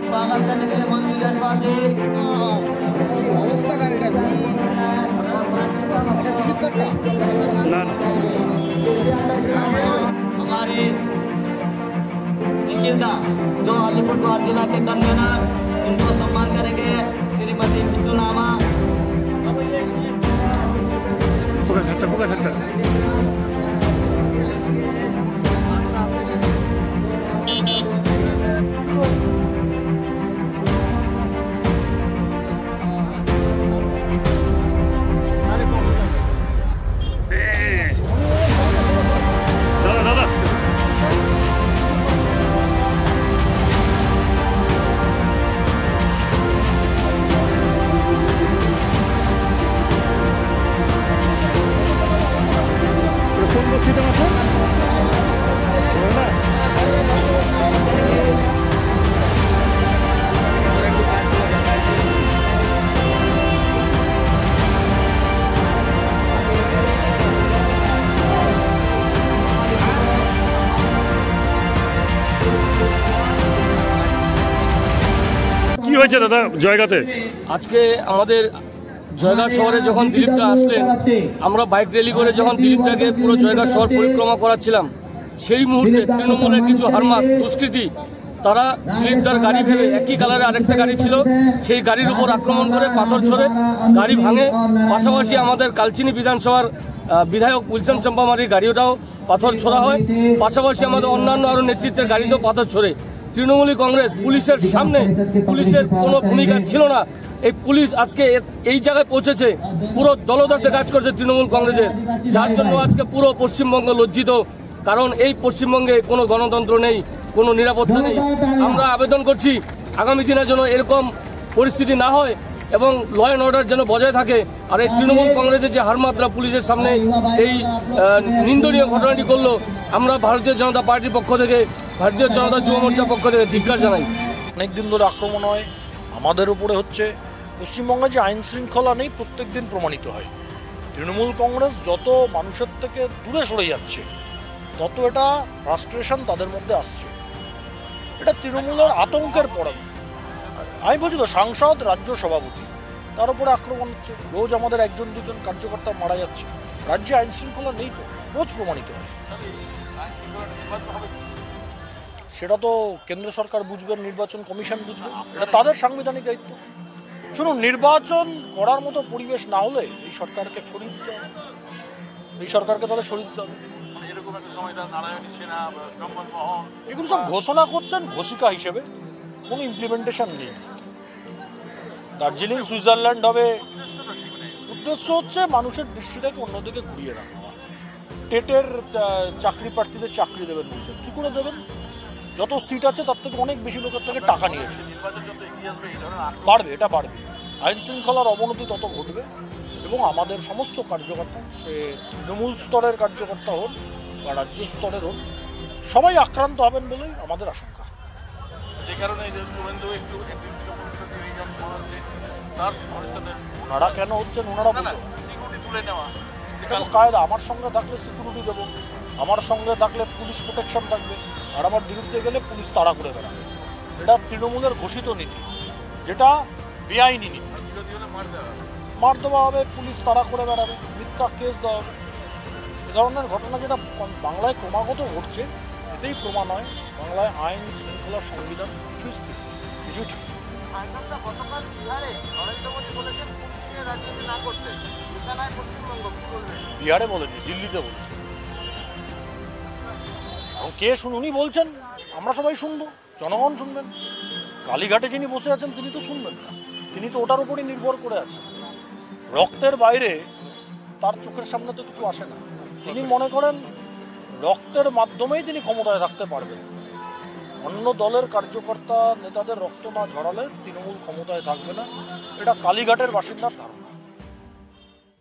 स्वागत करने के लिए मंदिर अवस्था हमारे जो अलीपुरद्वार जिला के कन्वीनर उनको सम्मान करेंगे श्रीमती मितुलामा। কি হয়েছে দাদা জয়গাতে? আজকে আমাদের জয়গা শহরে যখন দিলীপদা আসলেন, আমরা বাইক র্যালি করে যখন দিলীপদাকে পুরো জয়গা শহর পরিক্রমা করাচ্ছিলাম, সেই মুহূর্তে তৃণমূলের কিছু হারমাত দুষ্কৃতী তারা দিলীপদার গাড়ি ভেবে একই কালারে আরেকটা গাড়ি ছিল, সেই গাড়ির উপর আক্রমণ করে পাথর ছড়ে গাড়ি ভাঙে। পাশাপাশি আমাদের কালচিনি বিধানসভার বিধায়ক গুলশান চম্পামারির গাড়িটাও পাথর ছোড়া হয়। পাশাপাশি আমাদের অন্যান্য আরও নেতৃত্বের গাড়িতেও পাথর ছোড়ে। তৃণমূলী কংগ্রেস পুলিশের সামনে, পুলিশের কোনো ভূমিকা ছিল না। এই পুলিশ আজকে এই জায়গায় পৌঁছেছে, পুরো দলদাসে কাজ করছে তৃণমূল কংগ্রেসের, যার জন্য আজকে পুরো পশ্চিমবঙ্গ লজ্জিত। কারণ এই পশ্চিমবঙ্গে কোনো গণতন্ত্র নেই, কোনো নিরাপত্তা নেই। আমরা আবেদন করছি আগামী দিনের জন্য এরকম পরিস্থিতি না হয় এবং ল অ্যান্ড অর্ডার যেন বজায় থাকে। আর এই তৃণমূল কংগ্রেসের যে হারমাত্রা পুলিশের সামনে এই নিন্দনীয় ঘটনাটি করলো, আমরা ভারতীয় জনতা পার্টির পক্ষ থেকে, ভারতীয় জনতা যুব মোর্চার পক্ষ থেকে ধিক্কার জানাই। অনেকদিন ধরে আক্রমণ হয়, আমাদের উপরে হচ্ছে। পশ্চিমবঙ্গে যে আইন শৃঙ্খলা নেই প্রত্যেক দিন প্রমাণিত হয়। তৃণমূল কংগ্রেস যত মানুষের থেকে দূরে সরে যাচ্ছে, তত এটা ফ্রাস্ট্রেশন তাদের মধ্যে আসছে। এটা তৃণমূলের আতঙ্কের পড়ে। আমি বলছি তো, সাংসদ, রাজ্য সভাপতি, তার উপরে আক্রমণ হচ্ছে। রোজ আমাদের একজন দুজন কার্যকর্তা মারা যাচ্ছে। রাজ্যে আইন শৃঙ্খলা নেই তো, রোজ প্রমাণিত হয়। সেটা তো কেন্দ্র সরকার বুঝবেন, নির্বাচন কমিশন বুঝবে, এটা তাদের সাংবিধানিক দায়িত্ব। শুনুন, নির্বাচন করার মতো পরিবেশ না হলে এই সরকারকে সরিয়ে দিতে হবে। এই সরকারকে তাহলে সরিয়ে দিতে হবে। এগুলো সব ঘোষণা করছেন ঘোষিকা হিসেবে, কোনো ইমপ্লিমেন্টেশন নেই। দার্জিলিং সুইজারল্যান্ড হবে, উদ্দেশ্য হচ্ছে মানুষের দৃষ্টিটাকে অন্যদিকে ঘুরিয়ে রাখা। টেটের চাকরি প্রার্থীদের চাকরি দেবেন বলছেন, কি করে দেবেন? যত সিট আছে তার থেকে অনেক বেশি লোকের থেকে টাকা নিয়েছে। বাড়বে, এটা বাড়বে। আইন শৃঙ্খলার অবনতি তত ঘটবে এবং আমাদের সমস্ত কার্যকর্তা, সে তৃণমূল স্তরের কার্যকর্তা হন বা রাজ্য স্তরের হন, সবাই আক্রান্ত হবেন বলেই আমাদের আশঙ্কা। ওনারা কেন হচ্ছেন ওনারা বলবেন। এটা তো কায়দা। আমার সঙ্গে থাকলে সিকিউরিটি দেবো, আমার সঙ্গে থাকলে পুলিশ প্রোটেকশন থাকবে, আর আমার বিরুদ্ধে গেলে পুলিশ তাড়া করে বেড়াবে। এটা তৃণমূলের ঘোষিত নীতি, যেটা বেআইনি নীতি। মার দেওয়া হবে, পুলিশ তাড়া করে বেড়াবে, মিথ্যা কেস দেওয়া হবে। এ ধরনের ঘটনা যেটা বাংলায় ক্রমাগত ঘটছে, এতেই প্রমাণ হয় বাংলায় আইন শৃঙ্খলা সংবিধান কিছুই স্থির, কিছুই ঠিক। বিহারে বলেনি, দিল্লিতে বলেছে। কে উনি বলছেন, আমরা সবাই শুনবো, জনগণ শুনবেন। কালীঘাটে যিনি বসে আছেন তিনি তো শুনবেন না, তিনি তো ওটার উপরই নির্ভর করে আছেন। রক্তের বাইরে তার চোখের সামনে তো কিছু আসে না। তিনি মনে করেন রক্তের মাধ্যমেই তিনি ক্ষমতায় থাকতে পারবেন। অন্য দলের কার্যকর্তা নেতাদের রক্ত না ঝরালে তৃণমূল ক্ষমতায় থাকবে না, এটা কালীঘাটের বাসিন্দার ধারণা।